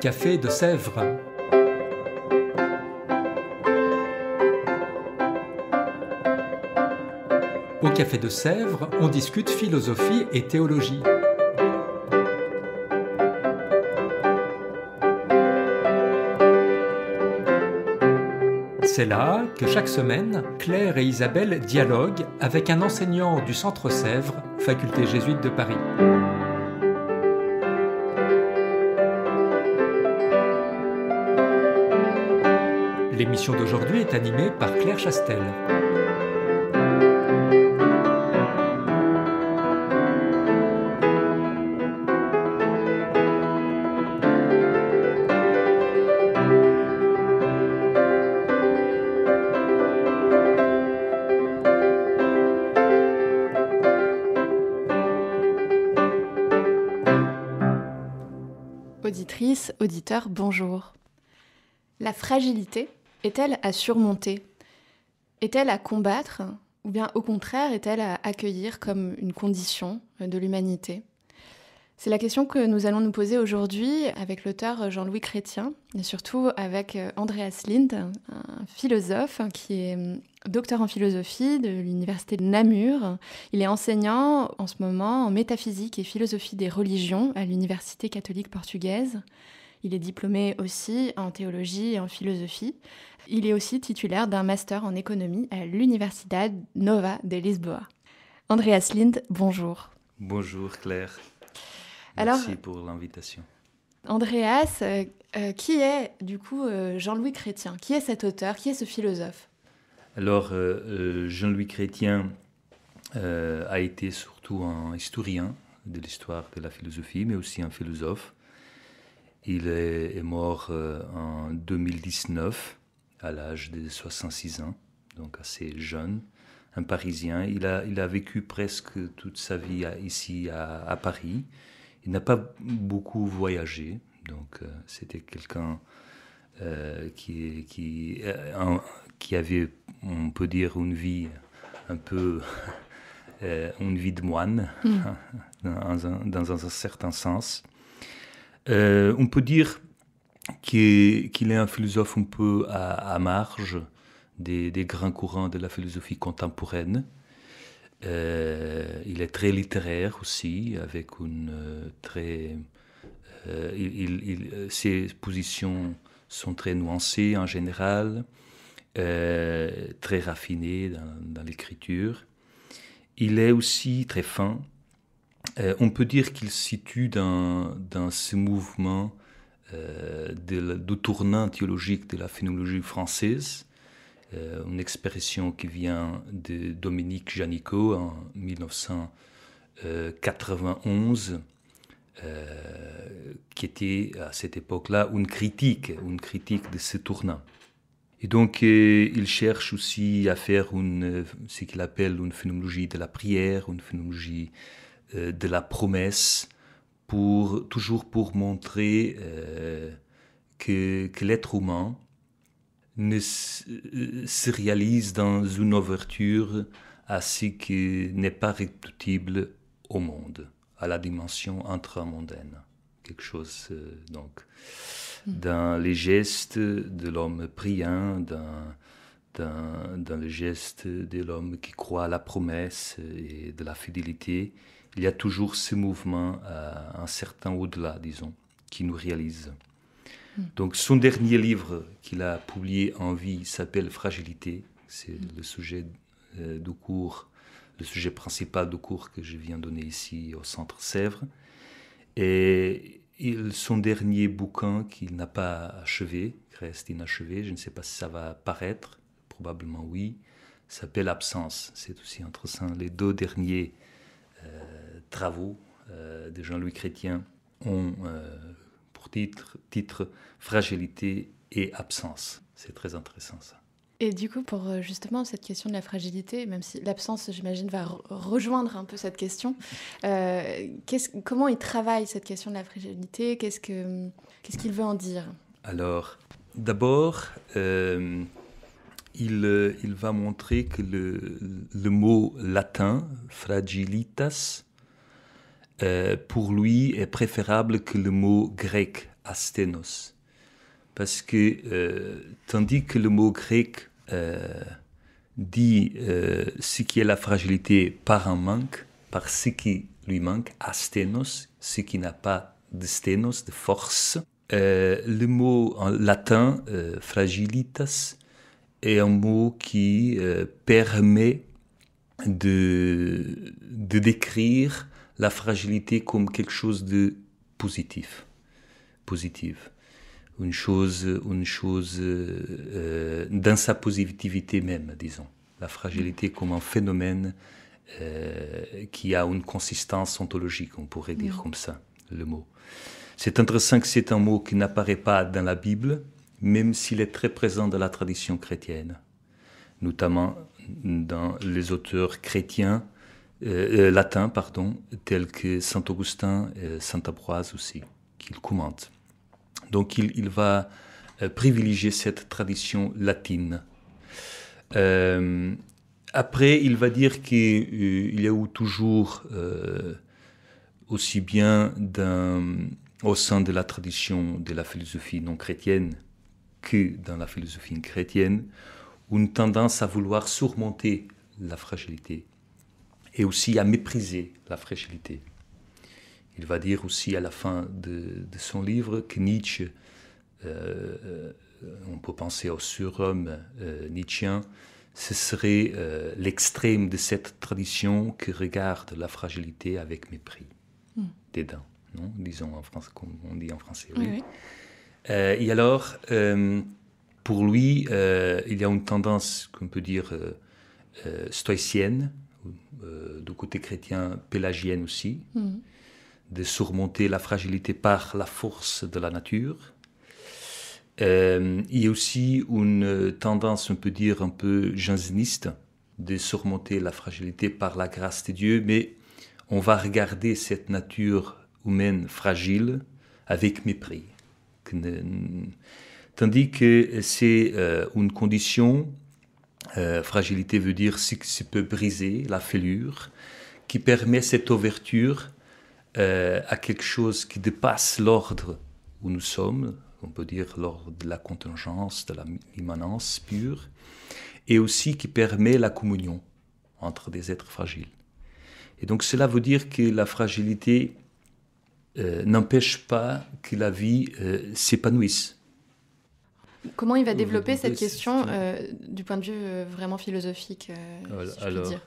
Café de Sèvres. Au Café de Sèvres, on discute philosophie et théologie. C'est là que chaque semaine, Claire et Isabelle dialoguent avec un enseignant du Centre Sèvres, faculté jésuite de Paris. L'émission d'aujourd'hui est animée par Claire Chastel. Auditrices, auditeurs, bonjour. La fragilité est-elle à surmonter ? Est-elle à combattre ? Ou bien au contraire, est-elle à accueillir comme une condition de l'humanité ? C'est la question que nous allons nous poser aujourd'hui avec l'auteur Jean-Louis Chrétien et surtout avec Andreas Linde, un philosophe qui est docteur en philosophie de l'université de Namur. Il est enseignant en ce moment en métaphysique et philosophie des religions à l'université catholique portugaise. Il est diplômé aussi en théologie et en philosophie. Il est aussi titulaire d'un master en économie à l'Universidade Nova de Lisboa. Andreas Linde, bonjour. Bonjour Claire. Merci pour l'invitation. Andreas, qui est du coup Jean-Louis Chrétien ? Qui est cet auteur ? Qui est ce philosophe ? Alors, Jean-Louis Chrétien a été surtout un historien de l'histoire de la philosophie, mais aussi un philosophe. Il est mort en 2019, à l'âge de 66 ans, donc assez jeune, un Parisien. Il a vécu presque toute sa vie ici à Paris. Il n'a pas beaucoup voyagé, donc c'était quelqu'un qui avait, on peut dire, une vie un peu, une vie de moine, dans un certain sens. On peut dire qu'il est un philosophe un peu à marge des grands courants de la philosophie contemporaine. Il est très littéraire aussi, avec une ses positions sont très nuancées en général, très raffinées dans l'écriture. Il est aussi très fin. On peut dire qu'il se situe dans ce mouvement de tournant théologique de la phénoménologie française, une expression qui vient de Dominique Janicot en 1991, qui était à cette époque-là une critique de ce tournant. Et donc, il cherche aussi à faire ce qu'il appelle une phénoménologie de la prière, une phénoménologie de la promesse, toujours pour montrer que l'être humain se réalise dans une ouverture à ce qui n'est pas réductible au monde, à la dimension intramondaine. Quelque chose, dans les gestes de l'homme priant, dans les gestes de l'homme qui croit à la promesse et de la fidélité, il y a toujours ce mouvement à un certain au-delà, disons, qui nous réalise. Donc, son dernier livre qu'il a publié en vie s'appelle Fragilité. C'est le sujet du cours, le sujet principal du cours que je viens donner ici au Centre Sèvres. Et son dernier bouquin qu'il n'a pas achevé, qui reste inachevé, je ne sais pas si ça va paraître, probablement oui, s'appelle Absence. C'est aussi intéressant. Les deux derniers travaux de Jean-Louis Chrétien ont pour titre Fragilité et Absence. C'est très intéressant ça. Et du coup, pour justement cette question de la fragilité, même si l'absence, j'imagine, va rejoindre un peu cette question, comment il travaille cette question de la fragilité ? Qu'est-ce qu'il veut en dire ? Alors, d'abord, il va montrer que le mot latin, fragilitas, pour lui est préférable que le mot grec, asténos. Parce que, tandis que le mot grec dit ce qui est la fragilité par un manque, par ce qui lui manque, asténos, ce qui n'a pas de sténos, de force. Le mot en latin, fragilitas, est un mot qui permet de décrire la fragilité comme quelque chose de positif. Une chose dans sa positivité même, disons. La fragilité comme un phénomène qui a une consistance ontologique, on pourrait dire comme ça, le mot. C'est intéressant que c'est un mot qui n'apparaît pas dans la Bible, même s'il est très présent dans la tradition chrétienne, notamment dans les auteurs chrétiens, latins, tels que saint Augustin et saint Ambroise aussi, qu'il commente. Donc il va privilégier cette tradition latine. Après, il va dire qu'il y a eu toujours, aussi bien au sein de la tradition de la philosophie non chrétienne que dans la philosophie chrétienne, une tendance à vouloir surmonter la fragilité et aussi à mépriser la fragilité. Il va dire aussi à la fin de son livre que Nietzsche, on peut penser au surhomme nietzschéen, ce serait l'extrême de cette tradition qui regarde la fragilité avec mépris, dédain, non, disons en français, comme on dit en français. Oui. Oui. Et alors, pour lui, il y a une tendance qu'on peut dire stoïcienne, du côté chrétien pélagienne aussi, de surmonter la fragilité par la force de la nature. Il y a aussi une tendance, on peut dire, un peu janséniste, de surmonter la fragilité par la grâce de Dieu, mais on va regarder cette nature humaine fragile avec mépris. Tandis que c'est une condition, fragilité veut dire ce qui peut briser, la fêlure, qui permet cette ouverture à quelque chose qui dépasse l'ordre où nous sommes, on peut dire l'ordre de la contingence, de l'immanence pure, et aussi qui permet la communion entre des êtres fragiles. Et donc cela veut dire que la fragilité n'empêche pas que la vie s'épanouisse. Comment il va développer cette question du point de vue vraiment philosophique, si je puis dire?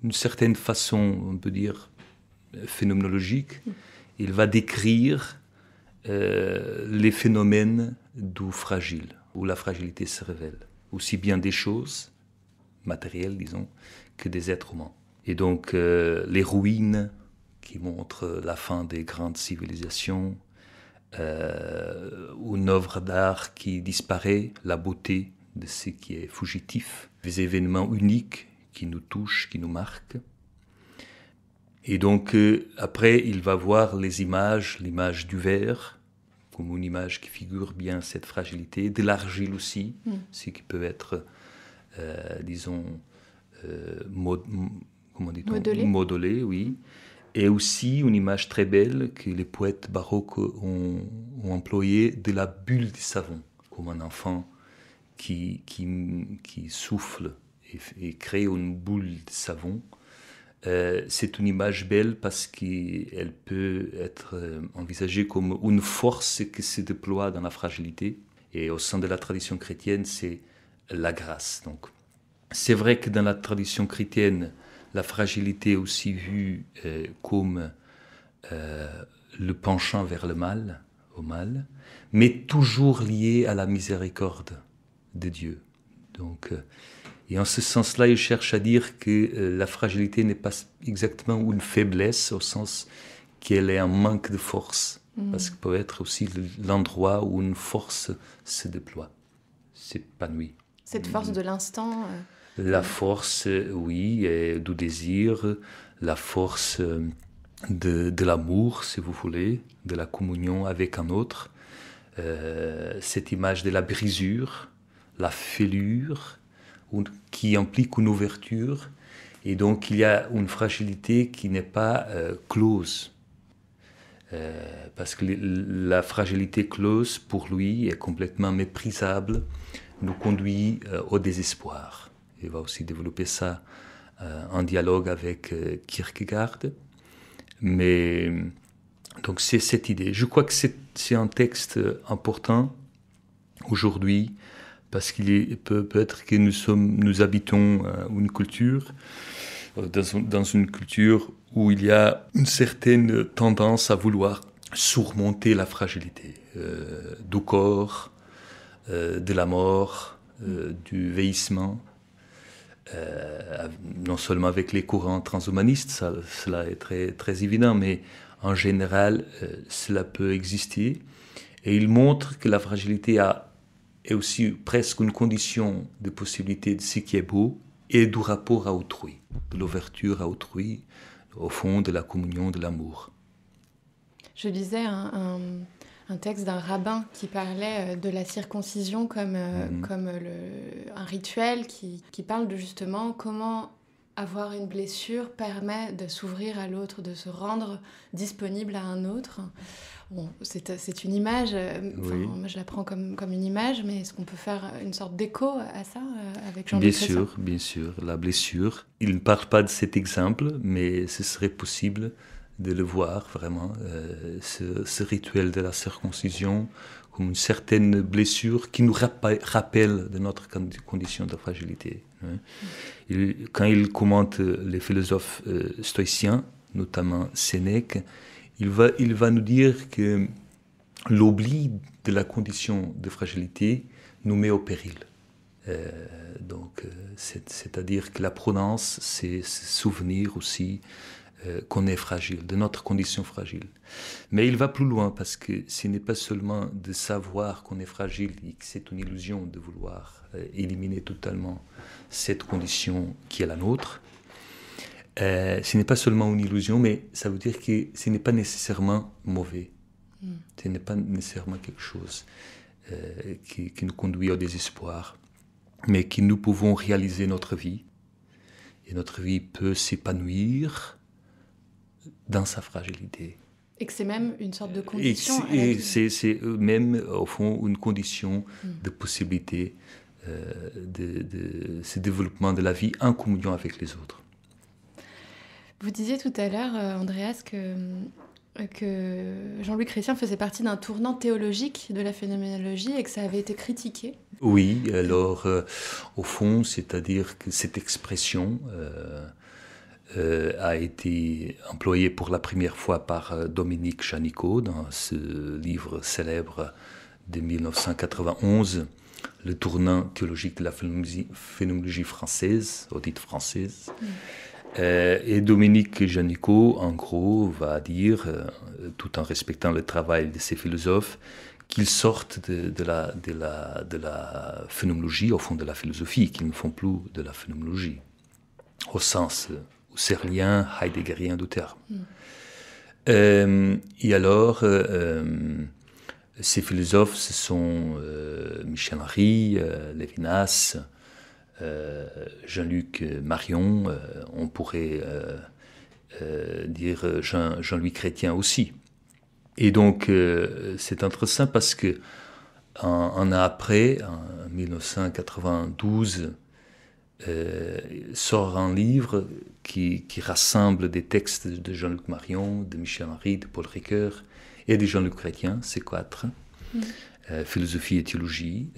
D'une certaine façon, on peut dire, phénoménologique, il va décrire les phénomènes du fragile, où la fragilité se révèle, aussi bien des choses matérielles, disons, que des êtres humains. Et donc, les ruines qui montrent la fin des grandes civilisations, une œuvre d'art qui disparaît, la beauté de ce qui est fugitif, des événements uniques qui nous touchent, qui nous marquent. Et donc, après, il va voir l'image du verre, comme une image qui figure bien cette fragilité, de l'argile aussi, ce qui peut être, disons, modelé, oui. Et aussi une image très belle que les poètes baroques ont employée de la bulle du savon, comme un enfant qui souffle et crée une boule de savon. C'est une image belle parce qu'elle peut être envisagée comme une force qui se déploie dans la fragilité. Et au sein de la tradition chrétienne, c'est la grâce. Donc, c'est vrai que dans la tradition chrétienne, la fragilité est aussi vue comme le penchant vers le mal, au mal, mais toujours liée à la miséricorde de Dieu. Donc, et en ce sens-là, il cherche à dire que la fragilité n'est pas exactement une faiblesse, au sens qu'elle est un manque de force, parce que peut être aussi l'endroit où une force se déploie, s'épanouit. Cette force de l'instant La force, oui, du désir, la force de l'amour, si vous voulez, de la communion avec un autre, cette image de la brisure, la fêlure, qui implique une ouverture, et donc il y a une fragilité qui n'est pas close, Parce que la fragilité close, pour lui, est complètement méprisable, nous conduit au désespoir. Il va aussi développer ça en dialogue avec Kierkegaard. Mais donc c'est cette idée. Je crois que c'est un texte important aujourd'hui, parce qu'il peut-être que nous habitons une culture, dans une culture où il y a une certaine tendance à vouloir surmonter la fragilité du corps, de la mort, du vieillissement. Non seulement avec les courants transhumanistes, cela est très, très évident, mais en général, cela peut exister. Et il montre que la fragilité est aussi presque une condition de possibilité de ce qui est beau et du rapport à autrui, de l'ouverture à autrui, au fond de la communion, de l'amour. Je lisais un texte d'un rabbin qui parlait de la circoncision comme un rituel qui parle de justement comment avoir une blessure permet de s'ouvrir à l'autre, de se rendre disponible à un autre. Bon, c'est une image, Oui. moi je la prends comme une image, mais est-ce qu'on peut faire une sorte d'écho à ça avec Jean-Luc Chrétien ? Bien sûr, la blessure. Il ne parle pas de cet exemple, mais ce serait possible de le voir vraiment, ce rituel de la circoncision, comme une certaine blessure qui nous rappelle de notre condition de fragilité. Quand il commente les philosophes stoïciens, notamment Sénèque, il va nous dire que l'oubli de la condition de fragilité nous met au péril. C'est-à-dire que la prudence, c'est se souvenir aussi qu'on est fragile, de notre condition fragile. Mais il va plus loin, parce que ce n'est pas seulement de savoir qu'on est fragile et que c'est une illusion de vouloir éliminer totalement cette condition qui est la nôtre. Ce n'est pas seulement une illusion, mais ça veut dire que ce n'est pas nécessairement mauvais. Ce n'est pas nécessairement quelque chose qui nous conduit au désespoir, mais que nous pouvons réaliser notre vie. Et notre vie peut s'épanouir dans sa fragilité. Et que c'est même une sorte de condition. C'est même, au fond, une condition de possibilité de ce développement de la vie en communion avec les autres. Vous disiez tout à l'heure, Andreas, que Jean-Luc Chrétien faisait partie d'un tournant théologique de la phénoménologie et que ça avait été critiqué. Oui, alors, au fond, c'est-à-dire que cette expression a été employée pour la première fois par Dominique Janicot dans ce livre célèbre de 1991, Le tournant théologique de la phénoménologie française, audite française. Et Dominique Janicot, en gros, va dire, tout en respectant le travail de ces philosophes, qu'ils sortent de la phénoménologie, au fond de la philosophie, qu'ils ne font plus de la phénoménologie, au sens husserlien, heideggerien du terme. Et alors, ces philosophes, ce sont Michel Henry, Lévinas, Jean-Luc Marion, on pourrait dire Jean-Louis Chrétien aussi. Et donc, c'est intéressant parce que un an après, en 1992, sort un livre qui rassemble des textes de Jean-Luc Marion, de Michel Henry, de Paul Ricoeur et de Jean-Luc Chrétien, ces quatre, philosophie et théologie.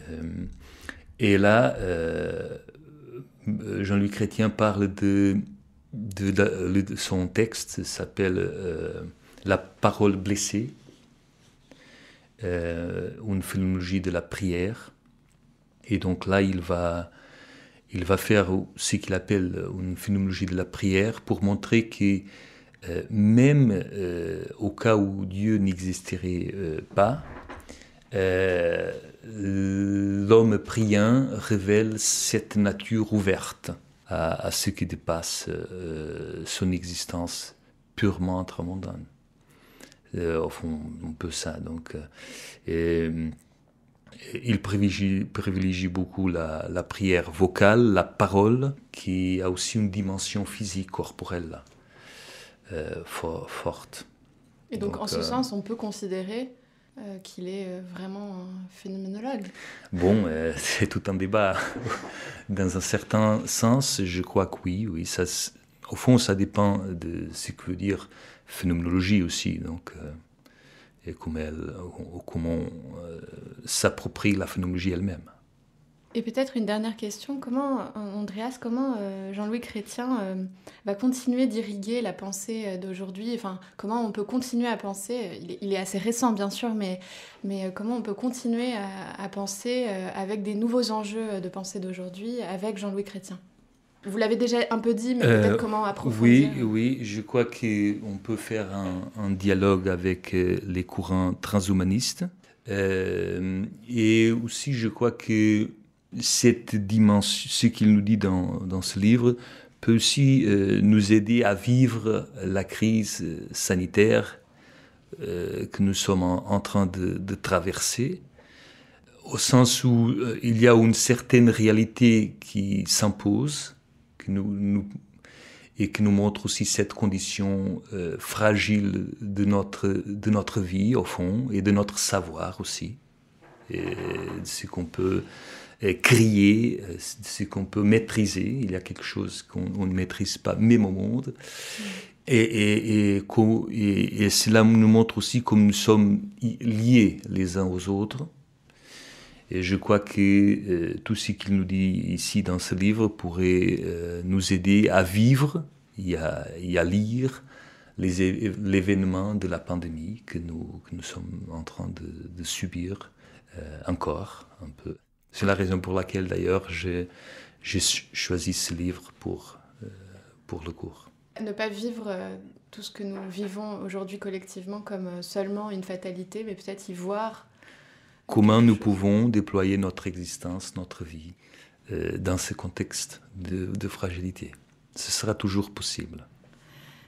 Et là, Jean-Luc Chrétien parle de son texte, s'appelle La parole blessée, une phénoménologie de la prière. Et donc là, il va faire ce qu'il appelle une phénoménologie de la prière pour montrer que même au cas où Dieu n'existerait pas, l'homme priant révèle cette nature ouverte à ce qui dépasse son existence purement intramondaine. Au fond, un peu ça. Donc, il privilégie beaucoup la prière vocale, la parole, qui a aussi une dimension physique, corporelle, forte. Et donc en ce sens, on peut considérer qu'il est vraiment un phénoménologue. Bon, c'est tout un débat. Dans un certain sens, je crois que oui. Ça, au fond, ça dépend de ce que veut dire phénoménologie aussi. Donc, et comment on s'approprie la phénoménologie elle-même. Et peut-être une dernière question, comment Jean-Louis Chrétien va continuer d'irriguer la pensée d'aujourd'hui, enfin, comment on peut continuer à penser, il est assez récent bien sûr, mais comment on peut continuer à penser avec des nouveaux enjeux de pensée d'aujourd'hui avec Jean-Louis Chrétien? Vous l'avez déjà un peu dit, mais peut-être comment approfondir. Oui, je crois qu'on peut faire un dialogue avec les courants transhumanistes. Et aussi, je crois que cette dimension, ce qu'il nous dit dans ce livre, peut aussi nous aider à vivre la crise sanitaire que nous sommes en train de traverser, au sens où il y a une certaine réalité qui s'impose, et qui nous montre aussi cette condition fragile de notre vie, au fond, et de notre savoir aussi, et ce qu'on peut crier, ce qu'on peut maîtriser. Il y a quelque chose qu'on ne maîtrise pas, même au monde. Et cela nous montre aussi comme nous sommes liés les uns aux autres. Et je crois que tout ce qu'il nous dit ici dans ce livre pourrait nous aider à vivre et à lire l'événement de la pandémie que nous sommes en train de subir encore un peu. C'est la raison pour laquelle, d'ailleurs, j'ai choisi ce livre pour le cours. Ne pas vivre tout ce que nous vivons aujourd'hui collectivement comme seulement une fatalité, mais peut-être y voir... Comment nous pouvons déployer notre existence, notre vie, dans ce contexte de fragilité. Ce sera toujours possible.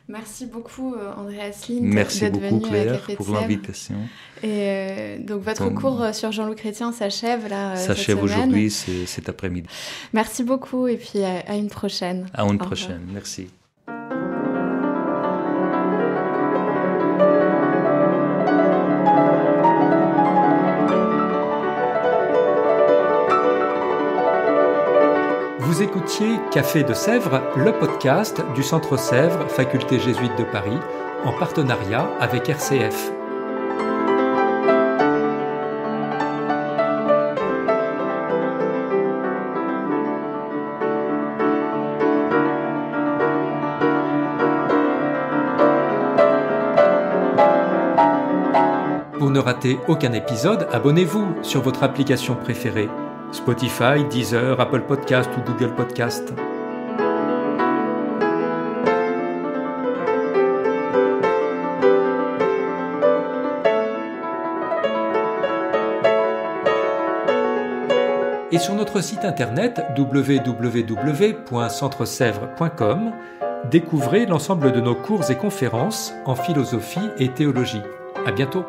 Merci beaucoup Andreas Lindh. Merci beaucoup Claire pour l'invitation. Et donc votre cours sur Jean-Louis Chrétien s'achève là. S'achève aujourd'hui, cet après-midi. Merci beaucoup et puis à une prochaine. À une prochaine, merci. Vous écoutiez Café de Sèvres, le podcast du Centre Sèvres, Faculté jésuite de Paris, en partenariat avec RCF. Pour ne rater aucun épisode, abonnez-vous sur votre application préférée. Spotify, Deezer, Apple Podcast ou Google Podcast. Et sur notre site internet www.centresèvres.com, découvrez l'ensemble de nos cours et conférences en philosophie et théologie. À bientôt.